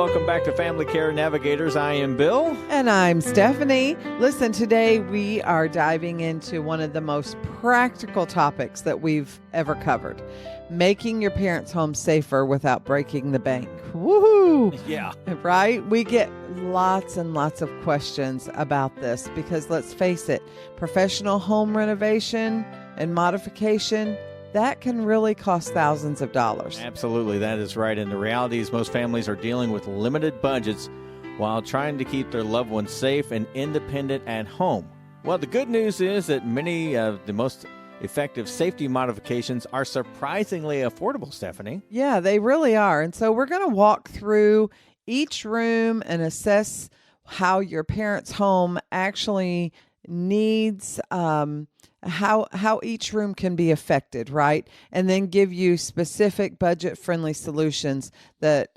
welcome back to Family Care Navigators. I am Bill. And I'm Stephanie. Listen, today we are diving into one of the most practical topics that we've ever covered. Making your parents' home safer without breaking the bank. Woohoo! Yeah. Right? We get lots and lots of questions about this because let's face it, professional home renovation and modification, that can really cost thousands of dollars. Absolutely, that is right. And the reality is most families are dealing with limited budgets while trying to keep their loved ones safe and independent at home. Well, the good news is that many of the most effective safety modifications are surprisingly affordable, Stephanie. Yeah, they really are. And so we're going to walk through each room and assess how your parents' home actually needs how each room can be affected, right? And then give you specific budget-friendly solutions that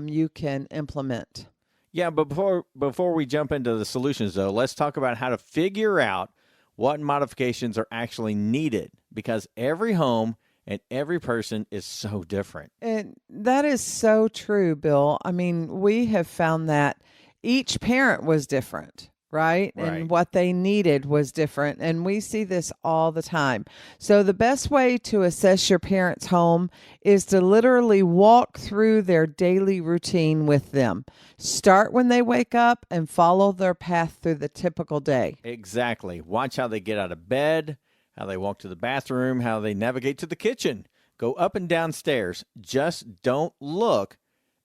you can implement. Yeah, but before we jump into the solutions, though, let's talk about how to figure out what modifications are actually needed, because every home and every person is so different. And that is so true, Bill. I mean, we have found that each parent was different. Right? And what they needed was different. And we see this all the time. So the best way to assess your parents' home is to literally walk through their daily routine with them. Start when they wake up and follow their path through the typical day. Exactly. Watch how they get out of bed, how they walk to the bathroom, how they navigate to the kitchen, go up and down stairs. Just don't look.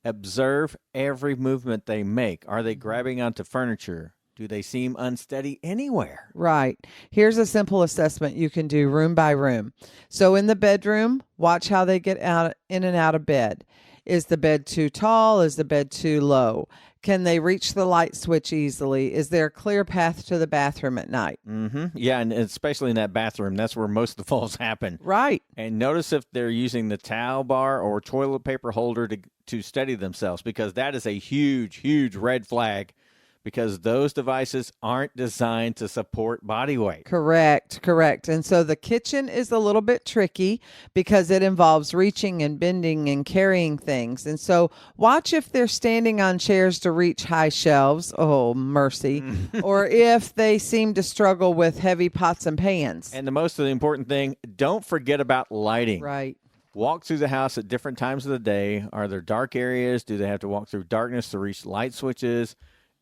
Observe every movement they make. Are they grabbing onto furniture? Do they seem unsteady anywhere? Right. Here's a simple assessment you can do room by room. So in the bedroom, watch how they get out in and out of bed. Is the bed too tall? Is the bed too low? Can they reach the light switch easily? Is there a clear path to the bathroom at night? Mm-hmm. Yeah, and especially in that bathroom, that's where most of the falls happen. Right. And notice if they're using the towel bar or toilet paper holder to steady themselves, because that is a huge, huge red flag. Because those devices aren't designed to support body weight. Correct. And so the kitchen is a little bit tricky because it involves reaching and bending and carrying things. And so watch if they're standing on chairs to reach high shelves. Oh, mercy. Or if they seem to struggle with heavy pots and pans. And the most important thing, don't forget about lighting. Right. Walk through the house at different times of the day. Are there dark areas? Do they have to walk through darkness to reach light switches?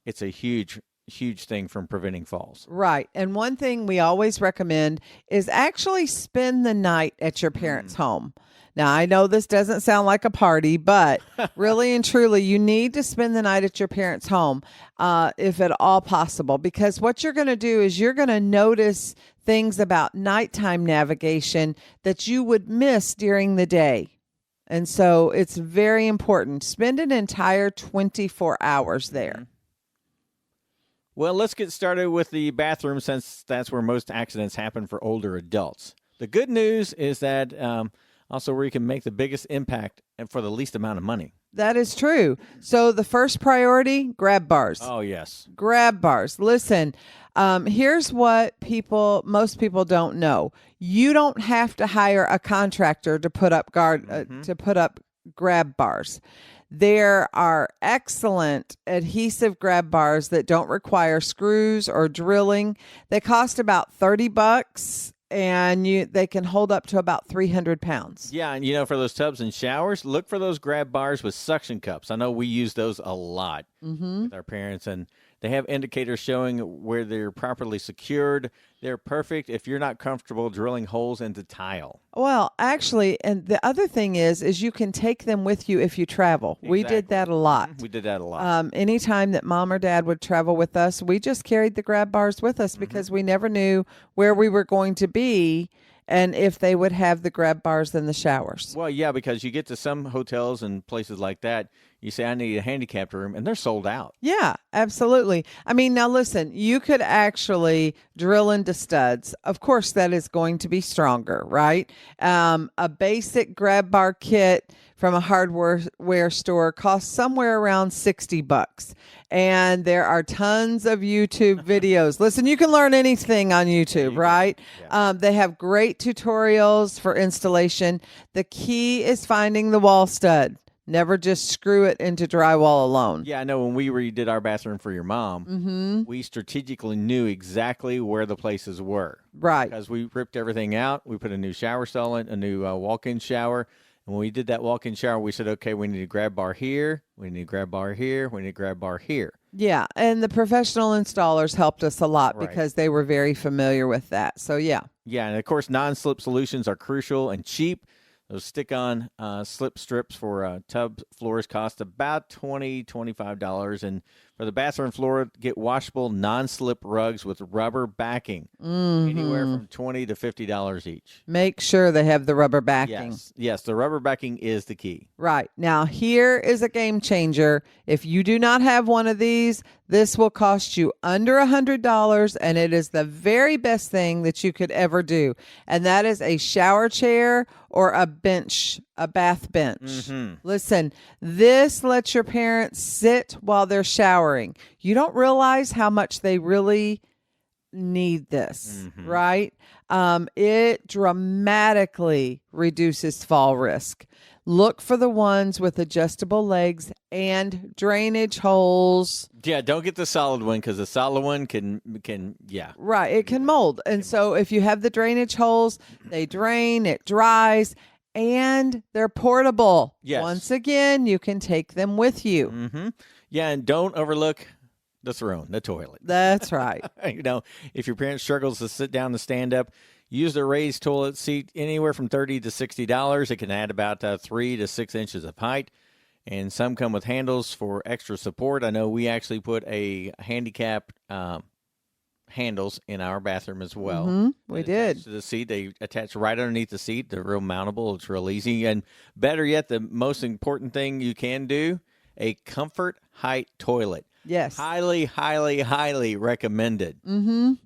It's a huge, huge thing from preventing falls. Right. And one thing we always recommend is actually spend the night at your parents' home. Now, I know this doesn't sound like a party, but really and truly, you need to spend the night at your parents' home if at all possible, because what you're going to do is you're going to notice things about nighttime navigation that you would miss during the day. And so it's very important. Spend an entire 24 hours there. Well, let's get started with the bathroom, since that's where most accidents happen for older adults. The good news is that also where you can make the biggest impact and for the least amount of money. That is true. So the first priority, grab bars. Oh, yes. Grab bars. Listen, here's what most people don't know. You don't have to hire a contractor to put up grab bars. There are excellent adhesive grab bars that don't require screws or drilling. They cost about $30 and they can hold up to about 300 pounds. Yeah, and for those tubs and showers, look for those grab bars with suction cups. I know we use those a lot with our parents, and they have indicators showing where they're properly secured. They're perfect if you're not comfortable drilling holes into tile. Well, actually, and the other thing is you can take them with you if you travel. Exactly. We did that a lot. Anytime that mom or dad would travel with us, we just carried the grab bars with us because we never knew where we were going to be and if they would have the grab bars in the showers. Well, yeah, because you get to some hotels and places like that, you say, I need a handicapped room, and they're sold out. Yeah, absolutely. I mean, now listen, you could actually drill into studs. Of course, that is going to be stronger, right? A basic grab bar kit from a hardware store costs somewhere around $60. And there are tons of YouTube videos. Listen, you can learn anything on YouTube, right? Yeah. They have great tutorials for installation. The key is finding the wall stud. Never just screw it into drywall alone. Yeah, I know when we redid our bathroom for your mom, we strategically knew exactly where the places were. Right. Because we ripped everything out. We put a new shower stall in, a new walk-in shower. And when we did that walk-in shower, we said, okay, we need a grab bar here. We need a grab bar here. We need a grab bar here. Yeah, and the professional installers helped us a lot Right. because they were very familiar with that. So, yeah. Yeah, and of course, non-slip solutions are crucial and cheap. Those stick-on slip strips for tub floors cost about $25. And for the bathroom floor, get washable non-slip rugs with rubber backing, anywhere from $20 to $50 each. Make sure they have the rubber backing. Yes, the rubber backing is the key. Right. Now, here is a game changer. If you do not have one of these, this will cost you under $100, and it is the very best thing that you could ever do. And that is a shower chair or a bench, a bath bench. Listen, this lets your parents sit while they're showering. You don't realize how much they really need this, right? It dramatically reduces fall risk. Look for the ones with adjustable legs and drainage holes. Yeah, don't get the solid one because the solid one can. Right, it can mold. And so if you have the drainage holes, they drain, it dries, and they're portable. Yes. Once again, you can take them with you. Yeah, and don't overlook the throne, the toilet. That's right. If your parent struggles to sit down and stand up, use the raised toilet seat anywhere from $30 to $60. It can add about 3 to 6 inches of height, and some come with handles for extra support. I know we actually put a handicap handles in our bathroom as well. We did. To the seat, they attach right underneath the seat. They're real mountable. It's real easy, and better yet, the most important thing you can do: a comfort height toilet. Yes. Highly, highly, highly recommended.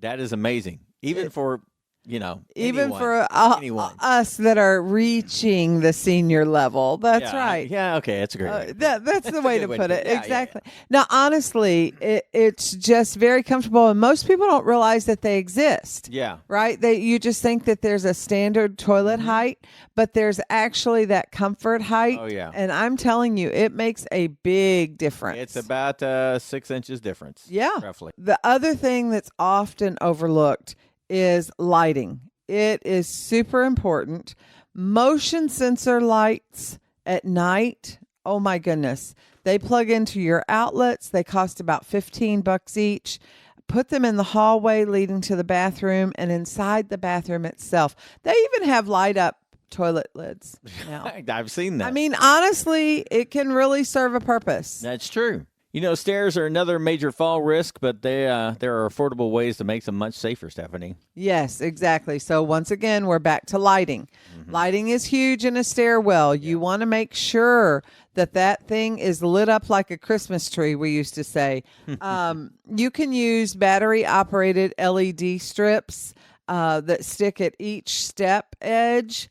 That is amazing. Even for even anyone, for anyone. us that are reaching the senior level. That's right. Yeah, okay, that's a great way. That's the way to put it. Yeah, exactly. Now, honestly, it's just very comfortable, and most people don't realize that they exist. Yeah. Right? You just think that there's a standard toilet height, but there's actually that comfort height. Oh, yeah. And I'm telling you, it makes a big difference. It's about 6 inches difference. Yeah. Roughly. The other thing that's often overlooked is lighting. It is super important. Motion sensor lights at night, oh my goodness. They plug into your outlets. They cost about $15 each. Put them in the hallway leading to the bathroom and inside the bathroom itself. They even have light up toilet lids now. I've seen that. I mean, honestly, it can really serve a purpose. That's true. Stairs are another major fall risk, but there are affordable ways to make them much safer, Stephanie. Yes, exactly. So once again, we're back to lighting. Lighting is huge in a stairwell. You want to make sure that thing is lit up like a Christmas tree, we used to say. You can use battery-operated LED strips that stick at each step edge,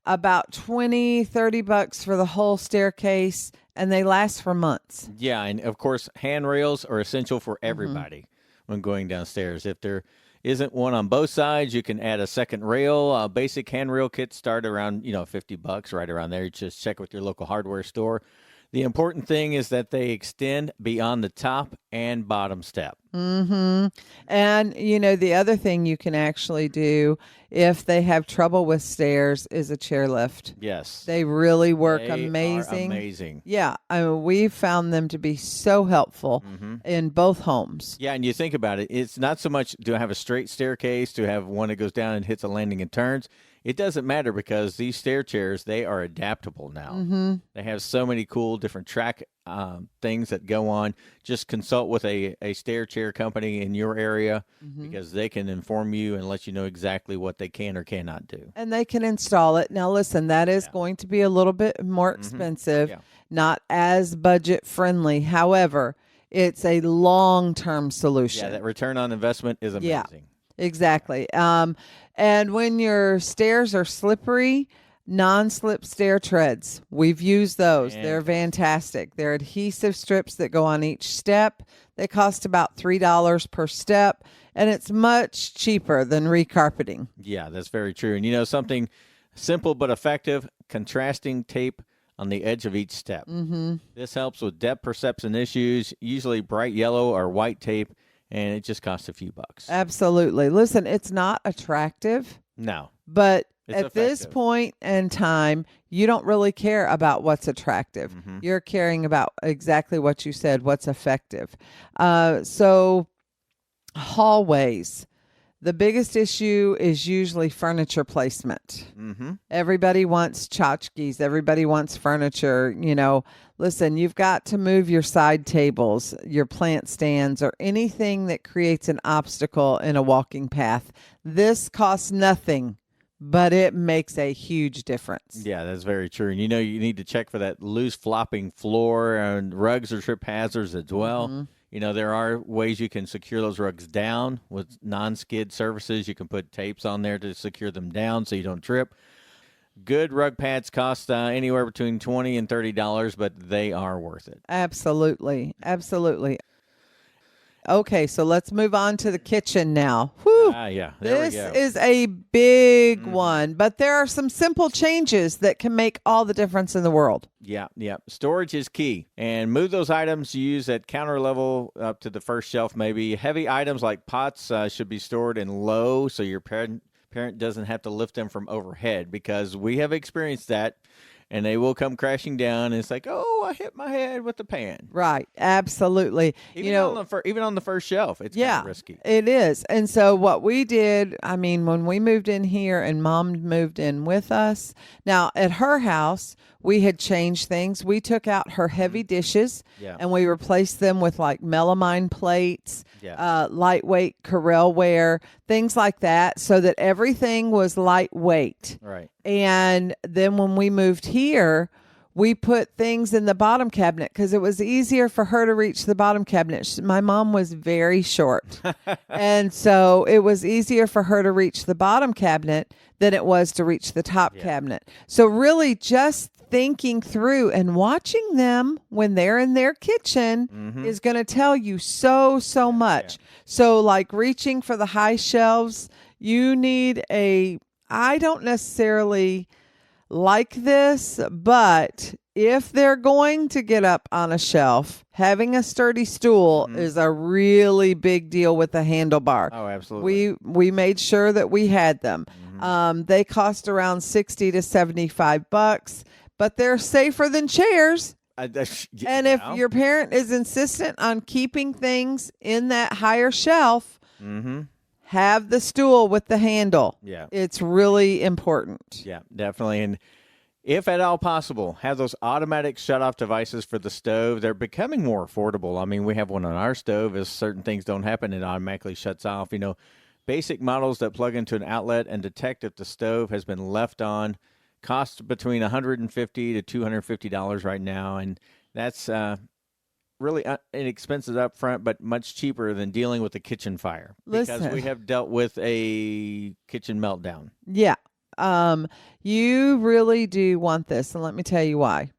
about $20-$30 for the whole staircase, and they last for months. Yeah, and of course, handrails are essential for everybody when going downstairs. If there isn't one on both sides, you can add a second rail. Basic handrail kits start around $50, right around there. You just check with your local hardware store. The important thing is that they extend beyond the top and bottom step. And, the other thing you can actually do if they have trouble with stairs is a chairlift. Yes. They really work They amazing. are amazing. Yeah. I mean, we've found them to be so helpful in both homes. Yeah, and you think about it, it's not so much to have a straight staircase, to have one that goes down and hits a landing and turns. It doesn't matter because these stair chairs, they are adaptable now. They have so many cool different track things that go on. Just consult with a stair chair company in your area because they can inform you and let you know exactly what they can or cannot do. And they can install it. Now, listen, that is going to be a little bit more expensive, not as budget friendly. However, it's a long-term solution. Yeah, that return on investment is amazing. Yeah, exactly. And when your stairs are slippery, non-slip stair treads, we've used those. They're fantastic. They're adhesive strips that go on each step. They cost about $3 per step, and it's much cheaper than recarpeting. Yeah, that's very true. And something simple but effective, contrasting tape on the edge of each step. This helps with depth perception issues, usually bright yellow or white tape, and it just costs a few bucks. Absolutely. Listen, it's not attractive, No. but It's at this effective. point in time, you don't really care about what's attractive. You're caring about exactly what you said, what's effective. So hallways. The biggest issue is usually furniture placement. Everybody wants tchotchkes. Everybody wants furniture. Listen, you've got to move your side tables, your plant stands, or anything that creates an obstacle in a walking path. This costs nothing, but it makes a huge difference. Yeah, that's very true. And you need to check for that loose flopping floor, and rugs are trip hazards as well. There are ways you can secure those rugs down with non-skid surfaces. You can put tapes on there to secure them down so you don't trip. Good rug pads cost anywhere between $20 and $30, but they are worth it. Absolutely. Absolutely. Okay, so let's move on to the kitchen now. Whew. Yeah, there we This go. is a big one, but there are some simple changes that can make all the difference in the world. Yeah. Storage is key. And move those items you use at counter level up to the first shelf, maybe. Heavy items like pots should be stored in low so your parent doesn't have to lift them from overhead, because we have experienced that. And they will come crashing down, and it's like, oh, I hit my head with the pan. Right, absolutely. Even on the first shelf, it's kind of risky. It is. And so what we did, when we moved in here and Mom moved in with us, now at her house, we had changed things. We took out her heavy dishes and we replaced them with like melamine plates, lightweight Corelware, things like that, so that everything was lightweight. Right. And then when we moved here, we put things in the bottom cabinet because it was easier for her to reach the bottom cabinet. My mom was very short. And so it was easier for her to reach the bottom cabinet than it was to reach the top cabinet. So really just thinking through and watching them when they're in their kitchen is going to tell you so much. So like reaching for the high shelves, you need I don't necessarily like this, but if they're going to get up on a shelf, having a sturdy stool is a really big deal with a handlebar. Oh, absolutely. We made sure that we had them. They cost around $60 to $75, but they're safer than chairs. And if your parent is insistent on keeping things in that higher shelf, have the stool with the handle. Yeah. It's really important. Yeah, definitely. And if at all possible, have those automatic shut-off devices for the stove. They're becoming more affordable. We have one on our stove. If certain things don't happen, it automatically shuts off. Basic models that plug into an outlet and detect if the stove has been left on cost between $150 to $250 right now. And that's really inexpensive up front, but much cheaper than dealing with a kitchen fire. Because we have dealt with a kitchen meltdown. Yeah. You really do want this, and let me tell you why.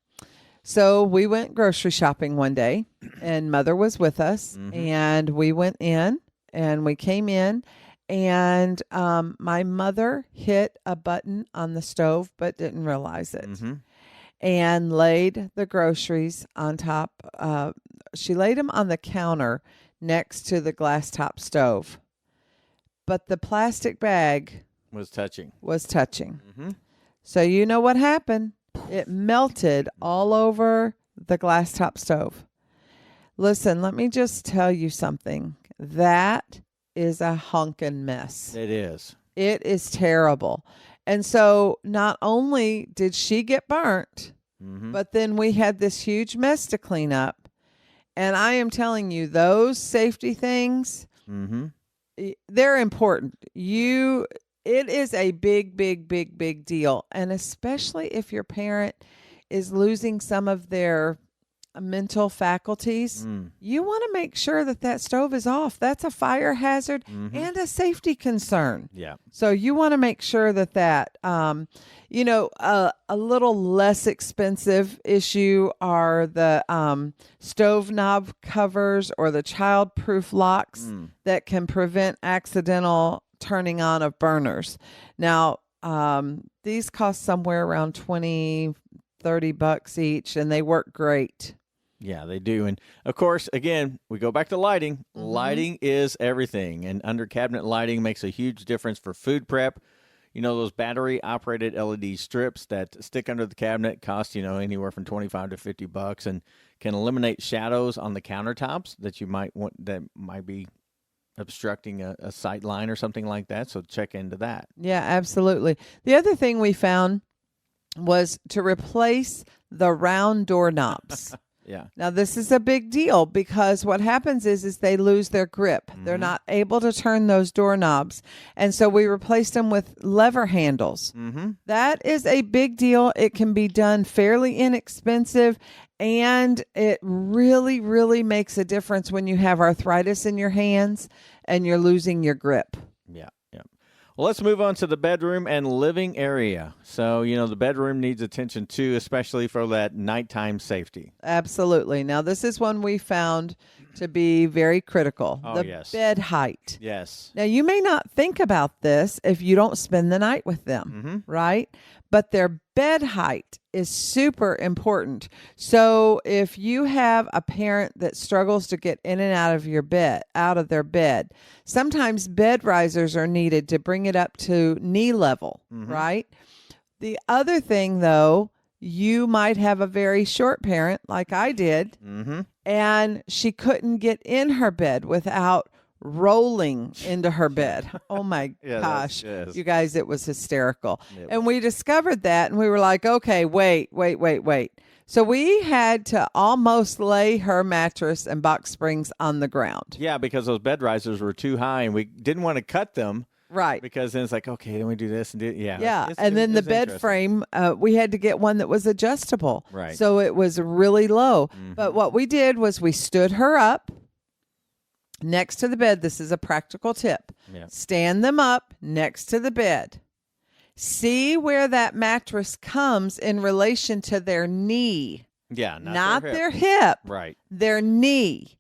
So we went grocery shopping one day, and Mother was with us, and we went in, and we came in, and my mother hit a button on the stove but didn't realize it. And laid the groceries on top. She laid them on the counter next to the glass top stove. But the plastic bag was touching. So you know what happened? It melted all over the glass top stove. Listen, let me just tell you something. That is a honkin' mess. It is. It is terrible. And so not only did she get burnt, but then we had this huge mess to clean up. And I am telling you, those safety things, they're important. It is a big deal. And especially if your parent is losing some of their mental faculties, you want to make sure that stove is off. That's a fire hazard and a safety concern. Yeah. So you want to make sure that a little less expensive issue are the stove knob covers or the child-proof locks that can prevent accidental turning on of burners. Now, these cost somewhere around $20 $30 each, and they work great. Yeah, they do. And of course, again, we go back to lighting. Lighting is everything. And under cabinet lighting makes a huge difference for food prep. You know, those battery operated LED strips that stick under the cabinet cost, anywhere from $25 to $50 and can eliminate shadows on the countertops that you might want, that might be obstructing a sight line or something like that. So check into that. Yeah, absolutely. The other thing we found was to replace the round doorknobs. Yeah. Now, this is a big deal because what happens is they lose their grip. They're not able to turn those doorknobs. And so we replaced them with lever handles. That is a big deal. It can be done fairly inexpensive, and it really, really makes a difference when you have arthritis in your hands and you're losing your grip. Yeah. Well, let's move on to the bedroom and living area. So, the bedroom needs attention too, especially for that nighttime safety. Absolutely. Now, this is one we found to be very critical. Oh, the yes. bed height. Yes. Now, you may not think about this if you don't spend the night with them, right? But their bed height is super important. So if you have a parent that struggles to get in and out of their bed, sometimes bed risers are needed to bring it up to knee level, right? The other thing, though, you might have a very short parent like I did, and she couldn't get in her bed without rolling into her bed. Oh my gosh. Yes. You guys, it was hysterical. And we discovered that, and we were like, okay, wait. So we had to almost lay her mattress and box springs on the ground. Yeah, because those bed risers were too high and we didn't want to cut them. Right. Because then it's like, okay, then we do this and do yeah. Yeah. And then the bed frame, we had to get one that was adjustable. Right. So it was really low. But what we did was we stood her up next to the bed. This is a practical tip. Yeah. Stand them up next to the bed. See where that mattress comes in relation to their knee. Yeah, not their hip. Right. Their knee.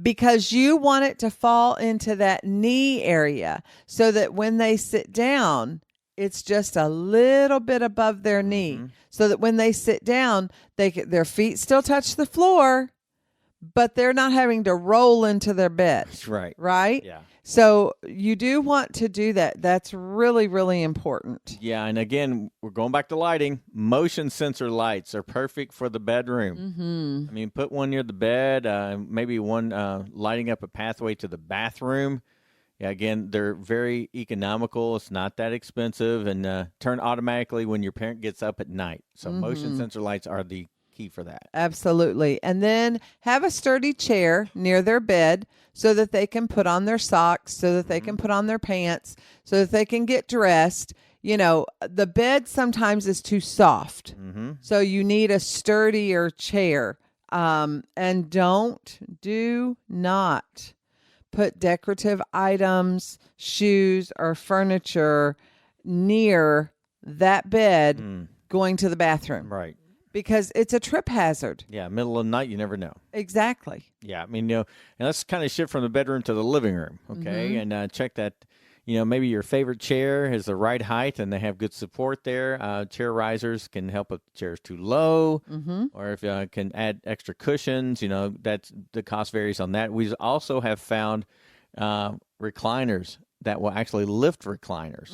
Because you want it to fall into that knee area so that when they sit down, it's just a little bit above their knee. So that when they sit down, their feet still touch the floor, but they're not having to roll into their bed. Right. Right? Yeah. So you do want to do that. That's really, really important. Yeah, and again, we're going back to lighting. Motion sensor lights are perfect for the bedroom. I mean, put one near the bed, maybe one lighting up a pathway to the bathroom. Yeah, again, they're very economical. It's not that expensive, and turn automatically when your parent gets up at night. So motion sensor lights are the key for that. Absolutely. And then have a sturdy chair near their bed so that they can put on their socks, so that they can put on their pants, so that they can get dressed. The bed sometimes is too soft. So you need a sturdier chair. And do not put decorative items, shoes, or furniture near that bed going to the bathroom. Right. Because it's a trip hazard. Yeah, middle of the night, you never know. Exactly. Yeah, I mean, and let's kind of shift from the bedroom to the living room, okay? And check that, maybe your favorite chair is the right height and they have good support there. Chair risers can help if the chair is too low, or if can add extra cushions, that's the cost varies on that. We also have found recliners that will actually lift recliners.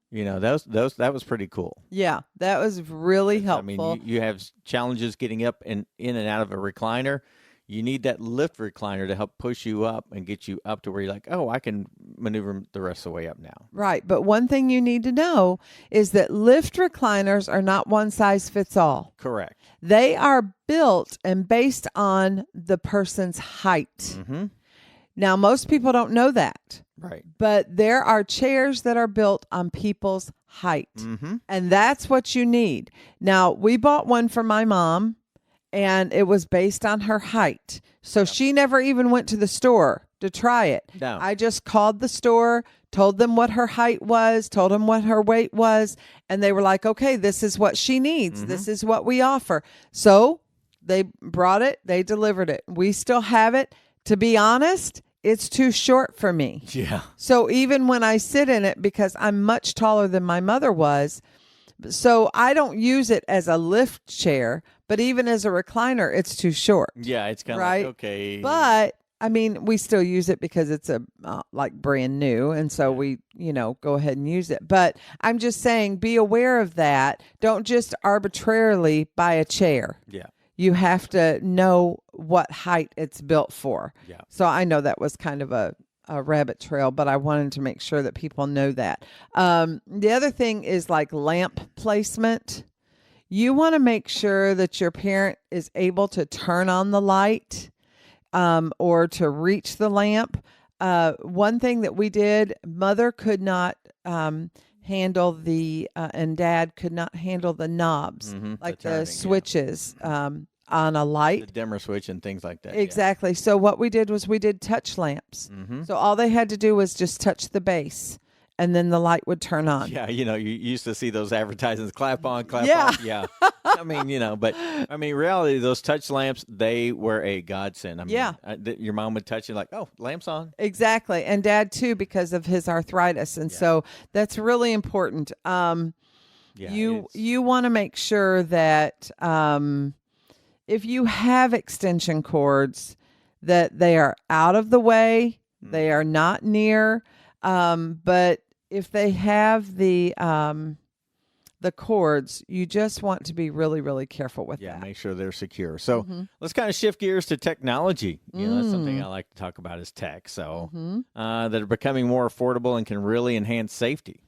That was pretty cool. Yeah, that was really helpful. I mean, you have challenges getting up and in and out of a recliner. You need that lift recliner to help push you up and get you up to where you're like, oh, I can maneuver the rest of the way up now. Right. But one thing you need to know is that lift recliners are not one size fits all. Correct. They are built and based on the person's height. Now, most people don't know that. Right. But there are chairs that are built on people's height. And that's what you need. Now, we bought one for my mom, and it was based on her height. So she never even went to the store to try it. No. I just called the store, told them what her height was, told them what her weight was, and they were like, okay, this is what she needs. This is what we offer. So they brought it. They delivered it. We still have it. To be honest, it's too short for me. Yeah. So even when I sit in it, because I'm much taller than my mother was, So I don't use it as a lift chair, but even as a recliner, it's too short. Yeah, it's kind of Right. like, okay. But I mean, we still use it because it's a like brand new, and so we, go ahead and use it. But I'm just saying, be aware of that. Don't just arbitrarily buy a chair. Yeah. You have to know what height it's built for. Yeah. So I know that was kind of a rabbit trail, but I wanted to make sure that people know that. The other thing is like lamp placement. You want to make sure that your parent is able to turn on the light or to reach the lamp. One thing that we did, mother could not handle and dad could not handle the knobs, like the switches on a light. The dimmer switch and things like that. Exactly. So what we did was we did touch lamps. So all they had to do was just touch the base, and then the light would turn on. Yeah, you used to see those advertisements, clap on, clap off. Yeah. I mean, reality, those touch lamps, they were a godsend. I mean, your mom would touch it like, oh, lamp's on. Exactly. And dad too, because of his arthritis. And so that's really important. You want to make sure that if you have extension cords, that they are out of the way, they are not near, but if they have the cords, you just want to be really, really careful with that. Yeah, make sure they're secure. So let's kind of shift gears to technology. That's something I like to talk about is tech. So that are becoming more affordable and can really enhance safety.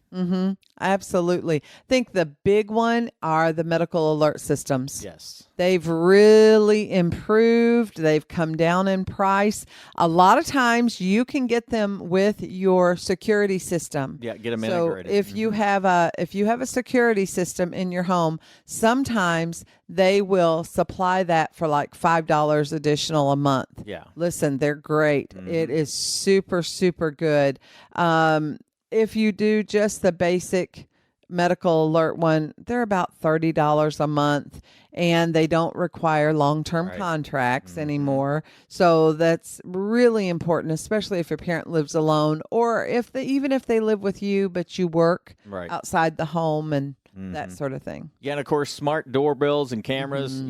Absolutely. I think the big one are the medical alert systems. Yes. They've really improved. They've come down in price. A lot of times you can get them with your security system. Yeah, get them so integrated. If you have a security system in your home, sometimes they will supply that for like $5 additional a month. Yeah. Listen, they're great. It is super, super good. If you do just the basic medical alert one, they're about $30 a month, and they don't require long-term contracts anymore. So that's really important, especially if your parent lives alone, or even if they live with you, but you work outside the home and that sort of thing. Yeah, and of course, smart doorbells and cameras,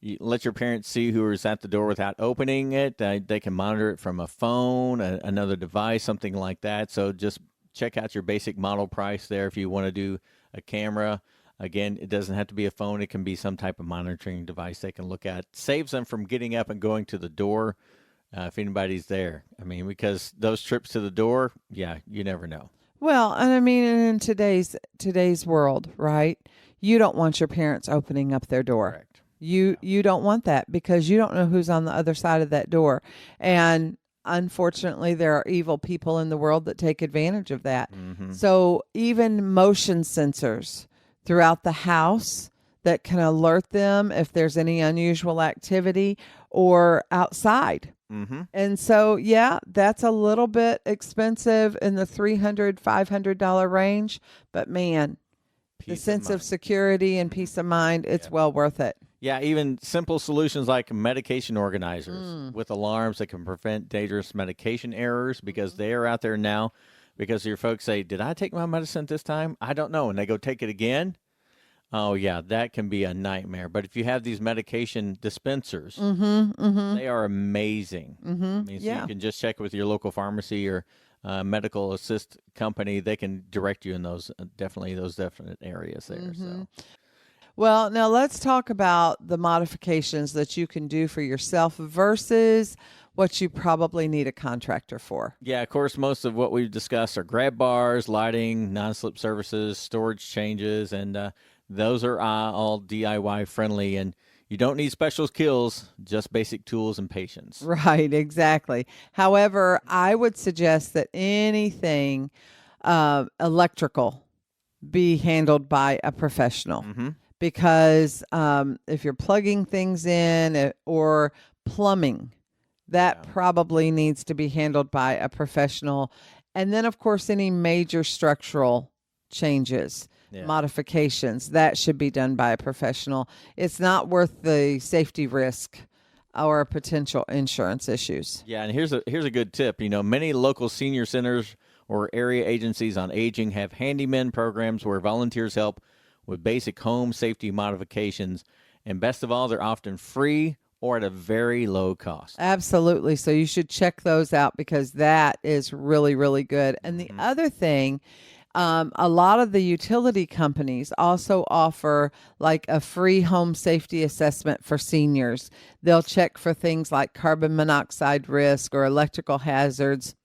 you let your parents see who is at the door without opening it. They can monitor it from a phone, another device, something like that. So just check out your basic model price there if you want to do a camera. Again, it doesn't have to be a phone. It can be some type of monitoring device they can look at. Saves them from getting up and going to the door if anybody's there. I mean, because those trips to the door, you never know. Well, and I mean, in today's world, right? You don't want your parents opening up their door. Correct. You don't want that because you don't know who's on the other side of that door. And unfortunately, there are evil people in the world that take advantage of that. So even motion sensors throughout the house that can alert them if there's any unusual activity or outside. And so, that's a little bit expensive in the $300, $500 range. But man, the sense of security and peace of mind, it's well worth it. Yeah, even simple solutions like medication organizers with alarms that can prevent dangerous medication errors because they are out there now. Because your folks say, did I take my medicine this time? I don't know. And they go take it again. Oh, yeah, that can be a nightmare. But if you have these medication dispensers, they are amazing. I mean, so you can just check with your local pharmacy or medical assist company. They can direct you in those definite areas there. So. Well, now let's talk about the modifications that you can do for yourself versus what you probably need a contractor for. Yeah, of course, most of what we've discussed are grab bars, lighting, non-slip services, storage changes, and those are all DIY friendly. And you don't need special skills, just basic tools and patience. Right, exactly. However, I would suggest that anything electrical be handled by a professional. Because if you're plugging things in or plumbing, that probably needs to be handled by a professional. And then, of course, any major structural changes, modifications, that should be done by a professional. It's not worth the safety risk or potential insurance issues. Yeah, and here's a good tip. Many local senior centers or area agencies on aging have handyman programs where volunteers help with basic home safety modifications. And best of all, they're often free or at a very low cost. Absolutely. So you should check those out because that is really, really good. And the other thing, a lot of the utility companies also offer like a free home safety assessment for seniors. They'll check for things like carbon monoxide risk or electrical hazards.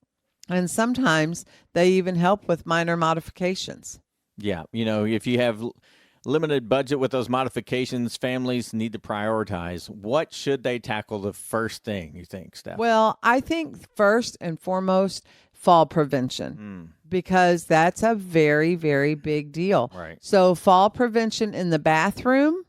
And sometimes they even help with minor modifications. Yeah. If you have limited budget with those modifications, families need to prioritize. What should they tackle the first thing, you think, Steph? Well, I think first and foremost, fall prevention, because that's a very, very big deal. Right. So fall prevention in the bathroom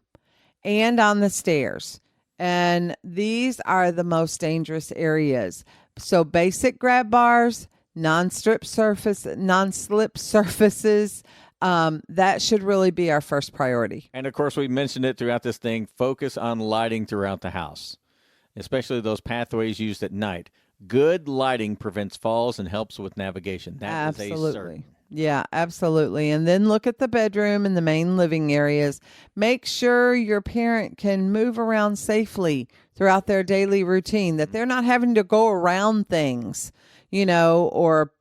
and on the stairs. And these are the most dangerous areas. So basic grab bars, non-slip surfaces, that should really be our first priority. And of course, we mentioned it throughout this thing. Focus on lighting throughout the house, especially those pathways used at night. Good lighting prevents falls and helps with navigation. That is a certain. Yeah, absolutely. And then look at the bedroom and the main living areas. Make sure your parent can move around safely throughout their daily routine, that they're not having to go around things, or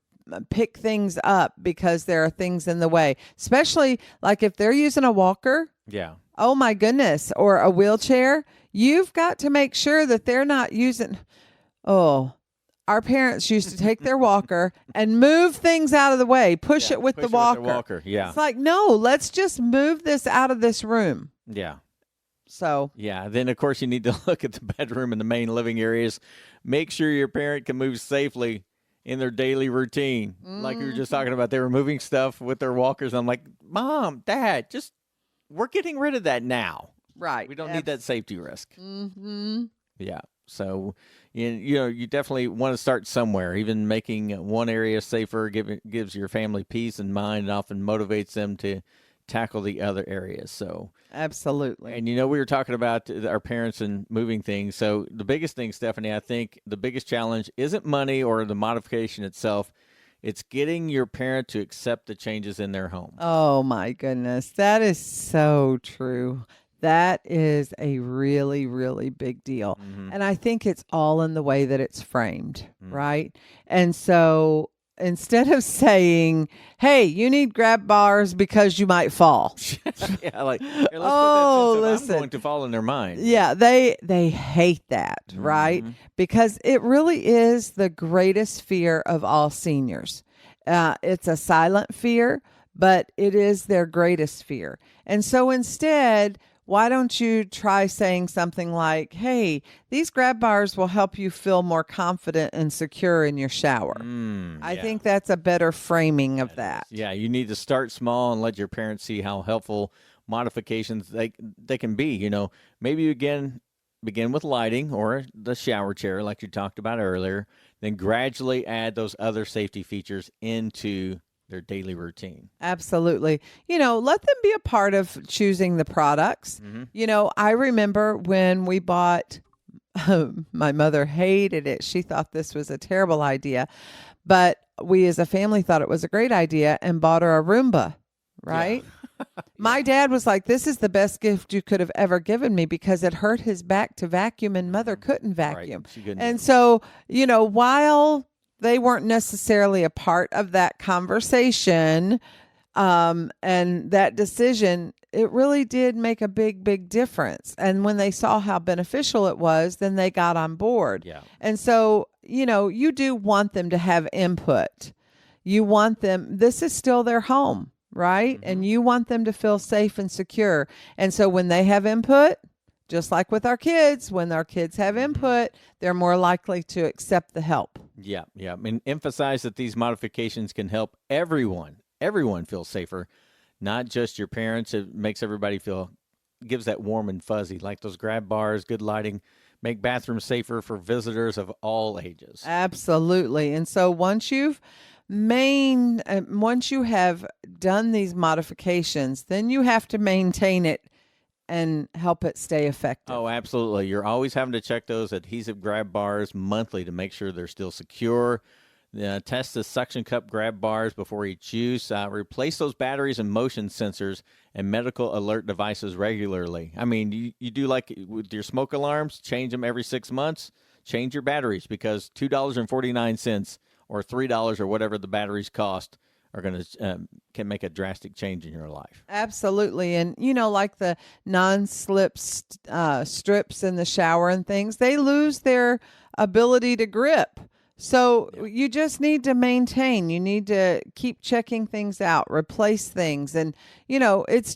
pick things up because there are things in the way, especially like if they're using a walker. Yeah. Oh my goodness. Or a wheelchair. You've got to make sure that they're not using, our parents used to take their walker and move things out of the way, push it with the walker. Yeah. It's like, no, let's just move this out of this room. Yeah. So. Yeah. Then, of course, you need to look at the bedroom and the main living areas. Make sure your parent can move safely in their daily routine. Like we were just talking about, they were moving stuff with their walkers. I'm like, Mom, Dad, we're getting rid of that now. Right. We don't need that safety risk. Mm-hmm. Yeah. So, you definitely want to start somewhere. Even making one area safer gives your family peace and mind and often motivates them to tackle the other areas. So absolutely. And we were talking about our parents and moving things. So the biggest thing, Stephanie, I think the biggest challenge isn't money or the modification itself. It's getting your parent to accept the changes in their home. Oh my goodness. That is so true. That is a really, really big deal. Mm-hmm. And I think it's all in the way that it's framed, right? And so instead of saying, hey, you need grab bars because you might fall. Yeah, like, here, let's put that sense of listen. I'm going to fall in their mind. Yeah, they hate that, right? Because it really is the greatest fear of all seniors. It's a silent fear, but it is their greatest fear. And so instead, why don't you try saying something like, hey, these grab bars will help you feel more confident and secure in your shower. I think that's a better framing of that. Yeah, you need to start small and let your parents see how helpful modifications they can be. Maybe you begin with lighting or the shower chair like you talked about earlier, then gradually add those other safety features into their daily routine. Absolutely. Let them be a part of choosing the products. I remember when we bought, my mother hated it. She thought this was a terrible idea, but we as a family thought it was a great idea and bought her a Roomba, right? Yeah. My dad was like, this is the best gift you could have ever given me because it hurt his back to vacuum and mother couldn't vacuum. Right. And so, while they weren't necessarily a part of that conversation and that decision, it really did make a big, big difference. And when they saw how beneficial it was, then they got on board. Yeah. And so, you do want them to have input. You want them, this is still their home, right? And you want them to feel safe and secure. And so when they have input, just like with our kids, when our kids have input, they're more likely to accept the help. Yeah. And emphasize that these modifications can help everyone feel safer, not just your parents. It makes everybody gives that warm and fuzzy, like those grab bars, good lighting, make bathrooms safer for visitors of all ages. Absolutely. And so once you have done these modifications, then you have to maintain it and help it stay effective. Oh, absolutely. You're always having to check those adhesive grab bars monthly to make sure they're still secure, Test the suction cup grab bars before each use. Replace those batteries and motion sensors and medical alert devices regularly. I mean, you do like with your smoke alarms, change them every 6 months. Change your batteries, because $2.49 or $3 or whatever the batteries cost are going to can make a drastic change in your life. Absolutely. And, like the non-slip strips in the shower and things, they lose their ability to grip. So you just need to maintain. You need to keep checking things out, replace things. And, it's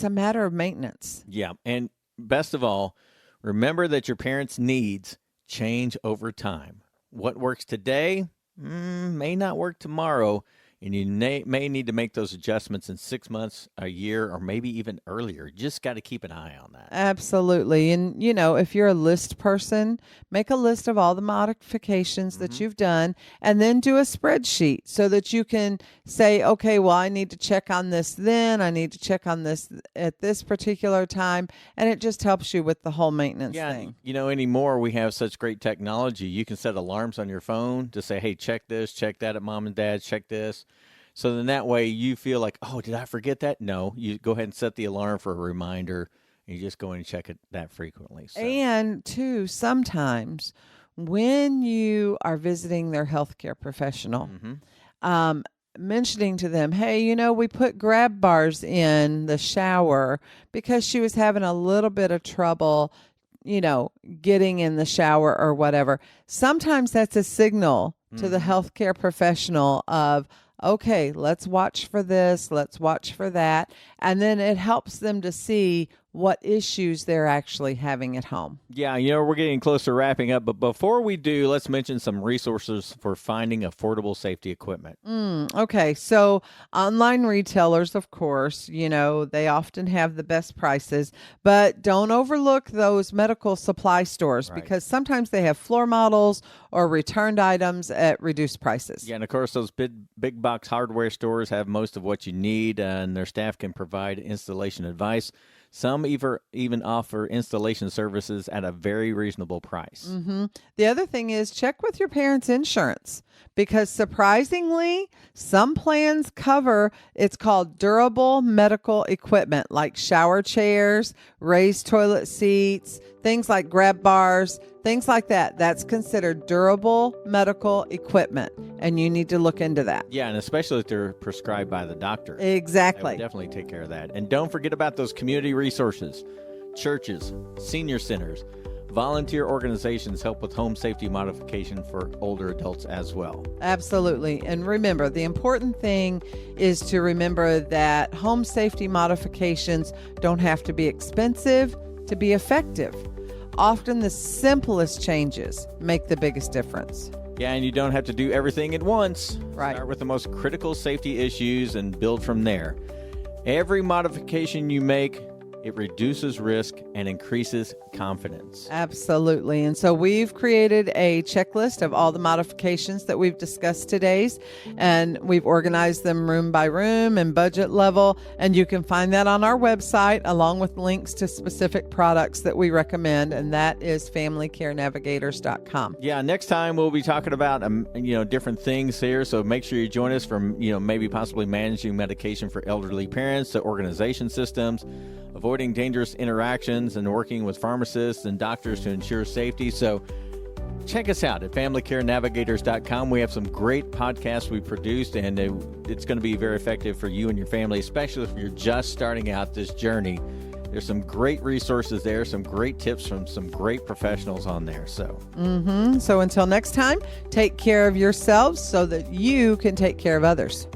a matter of maintenance. Yeah. And best of all, remember that your parents' needs change over time. What works today may not work tomorrow, and you may need to make those adjustments in 6 months, a year, or maybe even earlier. You just got to keep an eye on that. Absolutely. And, if you're a list person, make a list of all the modifications that you've done, and then do a spreadsheet so that you can say, okay, well, I need to check on this then. I need to check on this at this particular time. And it just helps you with the whole maintenance thing. Anymore we have such great technology. You can set alarms on your phone to say, hey, check this, check that at mom and dad, check this. So then that way you feel like, oh, did I forget that? No, you go ahead and set the alarm for a reminder. And you just go in and check it that frequently. So. And too, sometimes when you are visiting their healthcare professional, mentioning to them, hey, we put grab bars in the shower because she was having a little bit of trouble, getting in the shower or whatever. Sometimes that's a signal to the healthcare professional of, okay, let's watch for this, let's watch for that. And then it helps them to see what issues they're actually having at home. Yeah, we're getting close to wrapping up, but before we do, let's mention some resources for finding affordable safety equipment. Okay, so online retailers, of course, they often have the best prices, but don't overlook those medical supply stores because sometimes they have floor models or returned items at reduced prices. Yeah, and of course, those big box hardware stores have most of what you need, and their staff can provide installation advice. Some even offer installation services at a very reasonable price. The other thing is check with your parents' insurance because surprisingly, some plans cover, it's called durable medical equipment like shower chairs, raised toilet seats, things like grab bars, things like that. That's considered durable medical equipment, and you need to look into that. Yeah, and especially if they're prescribed by the doctor. Exactly. They would definitely take care of that. And don't forget about those community resources. Churches, senior centers, volunteer organizations help with home safety modification for older adults as well. Absolutely. And remember, the important thing is to remember that home safety modifications don't have to be expensive to be effective. Often the simplest changes make the biggest difference. Yeah, and you don't have to do everything at once. Right. Start with the most critical safety issues and build from there. Every modification you make, it reduces risk and increases confidence. Absolutely. And so we've created a checklist of all the modifications that we've discussed today, and we've organized them room by room and budget level. And you can find that on our website along with links to specific products that we recommend. And that is familycarenavigators.com. Yeah, next time we'll be talking about, different things here. So make sure you join us from, maybe possibly managing medication for elderly parents to organization systems, avoiding dangerous interactions, and working with pharmacists and doctors to ensure safety. So check us out at familycarenavigators.com. We have some great podcasts we produced, and it's going to be very effective for you and your family, especially if you're just starting out this journey. There's some great resources there, some great tips from some great professionals on there. So until next time, take care of yourselves so that you can take care of others.